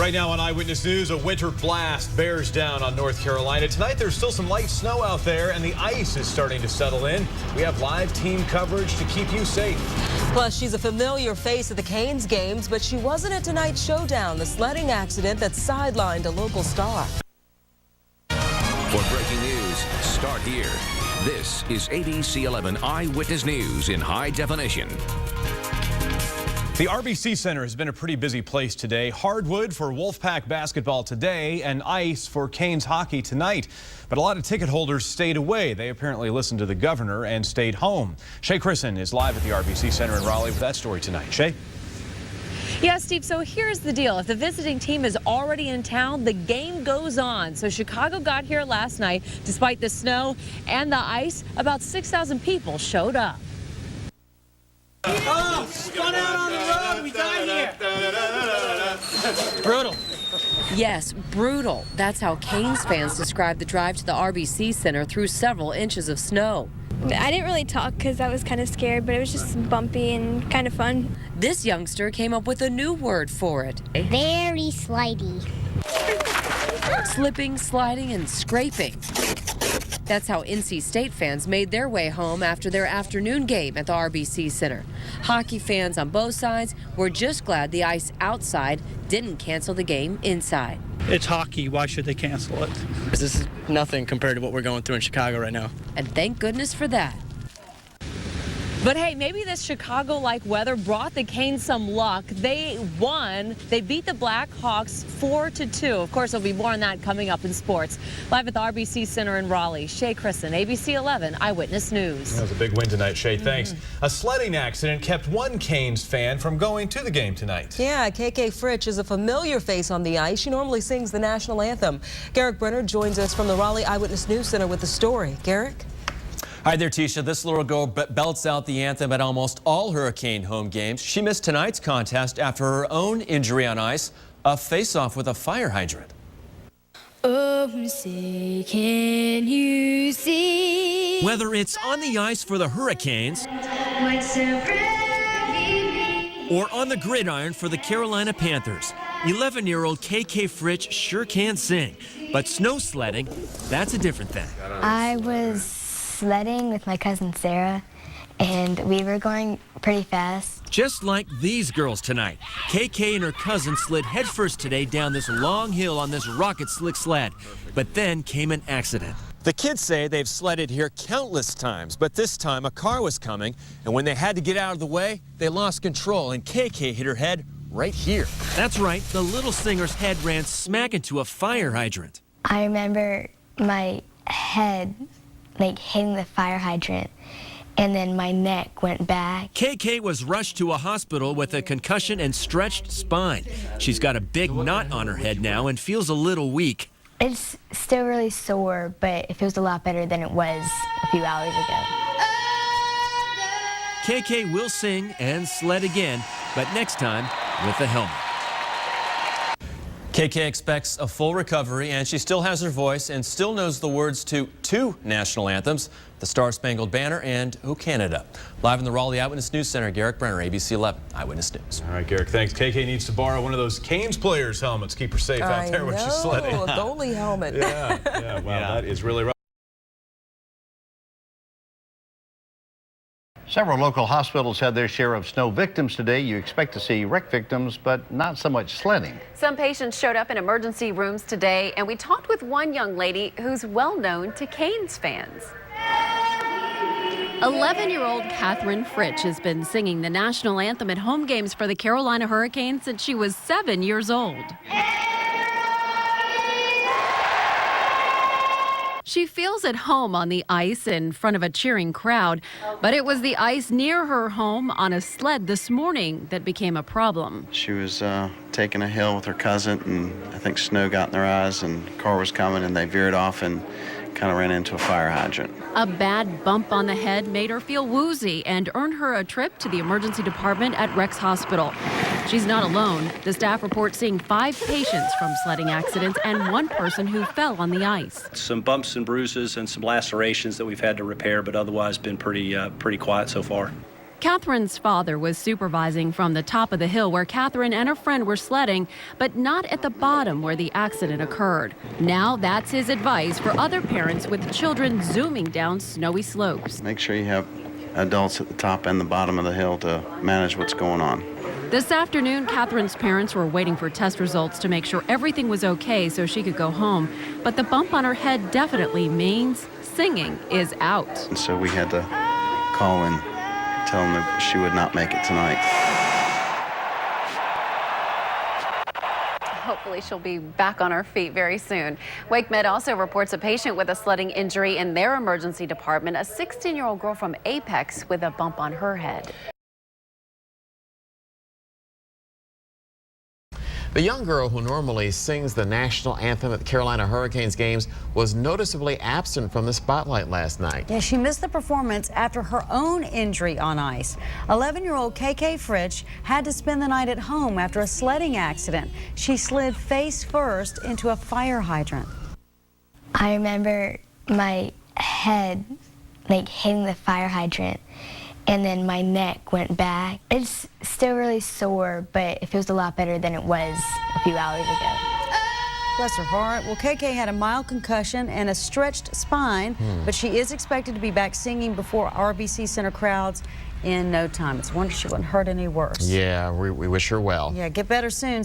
Right now on Eyewitness News, a winter blast bears down on North Carolina. Tonight, there's still some light snow out there, and the ice is starting to settle in. We have live team coverage to keep you safe. Plus, she's a familiar face at the Canes games, but she wasn't at tonight's showdown, the sledding accident that sidelined a local star. For breaking news, start here. This is ABC 11 Eyewitness News in high definition. The RBC Center has been a pretty busy place today. Hardwood for Wolfpack basketball today and ice for Canes hockey tonight. But a lot of ticket holders stayed away. They apparently listened to the governor and stayed home. Shay Christen is live at the RBC Center in Raleigh with that story tonight. Shay? Yeah, Steve, so here's the deal. If the visiting team is already in town, the game goes on. So Chicago got here last night. Despite the snow and the ice, about 6,000 people showed up. Oh, spun out on the road. We got here. Brutal. Yes, brutal. That's how Canes fans described the drive to the RBC Center through several inches of snow. I didn't really talk because I was kind of scared, but it was just bumpy and kind of fun. This youngster came up with a new word for it. Very slidey. Slipping, sliding, and scraping. That's how NC State fans made their way home after their afternoon game at the RBC Center. Hockey fans on both sides were just glad the ice outside didn't cancel the game inside. It's hockey. Why should they cancel it? This is nothing compared to what we're going through in Chicago right now. And thank goodness for that. But hey, maybe this Chicago-like weather brought the Canes some luck. They won. They beat the Blackhawks 4-2. Of course, there'll be more on that coming up in sports. Live at the RBC Center in Raleigh, Shay Christen, ABC 11 Eyewitness News. That was a big win tonight, Shay. Thanks. A sledding accident kept one Canes fan from going to the game tonight. Yeah, Fritsch is a familiar face on the ice. She normally sings the national anthem. Garrick Brenner joins us from the Raleigh Eyewitness News Center with the story. Garrick? Hi there, Tisha. This little girl belts out the anthem at almost all Hurricane home games. She missed tonight's contest after her own injury on ice, a face-off with a fire hydrant. Oh, say, can you see? Whether it's on the ice for the Hurricanes or on the gridiron for the Carolina Panthers, 11-year-old Fritsch sure can sing. But snow sledding, that's a different thing. I was sledding with my cousin Sarah, and we were going pretty fast. Just like these girls tonight. KK and her cousin slid headfirst today down this long hill on this rocket slick sled. But then came an accident. The kids say they've sledded here countless times, but this time a car was coming, and when they had to get out of the way, they lost control, and KK hit her head right here. That's right, the little singer's head ran smack into a fire hydrant. I remember my head hitting the fire hydrant, and then my neck went back. KK was rushed to a hospital with a concussion and stretched spine. She's got a big knot on her head now and feels a little weak. It's still really sore, but it feels a lot better than it was a few hours ago. KK will sing and sled again, but next time with a helmet. KK expects a full recovery, and she still has her voice and still knows the words to two national anthems, the Star-Spangled Banner and O Canada. Live in the Raleigh Eyewitness News Center, Garrick Brenner, ABC 11 Eyewitness News. All right, Garrick, thanks. KK needs to borrow one of those Canes players' helmets. Keep her safe out there when she's sledding. A goalie helmet. Yeah, wow, that is really rough. Several local hospitals had their share of snow victims today. You expect to see wreck victims, but not so much sledding. Some patients showed up in emergency rooms today, and we talked with one young lady who's well known to Canes fans. 11-year-old Katherine Fritsch has been singing the national anthem at home games for the Carolina Hurricanes since she was 7 years old. She feels at home on the ice in front of a cheering crowd, but it was the ice near her home on a sled this morning that became a problem. She was taking a hill with her cousin, and I think snow got in their eyes, and the car was coming, and they veered off and kind of ran into a fire hydrant. A bad bump on the head made her feel woozy and earned her a trip to the emergency department at Rex Hospital. She's not alone. The staff report seeing 5 patients from sledding accidents and 1 person who fell on the ice. Some bumps and bruises and some lacerations that we've had to repair, but otherwise been pretty quiet so far. Katherine's father was supervising from the top of the hill where Katherine and her friend were sledding, but not at the bottom where the accident occurred. Now that's his advice for other parents with children zooming down snowy slopes. Make sure you have adults at the top and the bottom of the hill to manage what's going on. This afternoon, Katherine's parents were waiting for test results to make sure everything was okay so she could go home. But the bump on her head definitely means singing is out. And so we had to call and tell them that she would not make it tonight. Hopefully she'll be back on her feet very soon. Wake Med also reports a patient with a sledding injury in their emergency department, a 16-year-old girl from Apex with a bump on her head. The young girl who normally sings the national anthem at the Carolina Hurricanes games was noticeably absent from the spotlight last night. Yeah, she missed the performance after her own injury on ice. 11-year-old Fritsch had to spend the night at home after a sledding accident. She slid face first into a fire hydrant. I remember my head hitting the fire hydrant, and then my neck went back. It's still really sore, but it feels a lot better than it was a few hours ago. Bless her heart. Well, KK had a mild concussion and a stretched spine, but she is expected to be back singing before RBC Center crowds in no time. It's a wonder she wasn't hurt any worse. Yeah, we wish her well. Yeah, get better soon.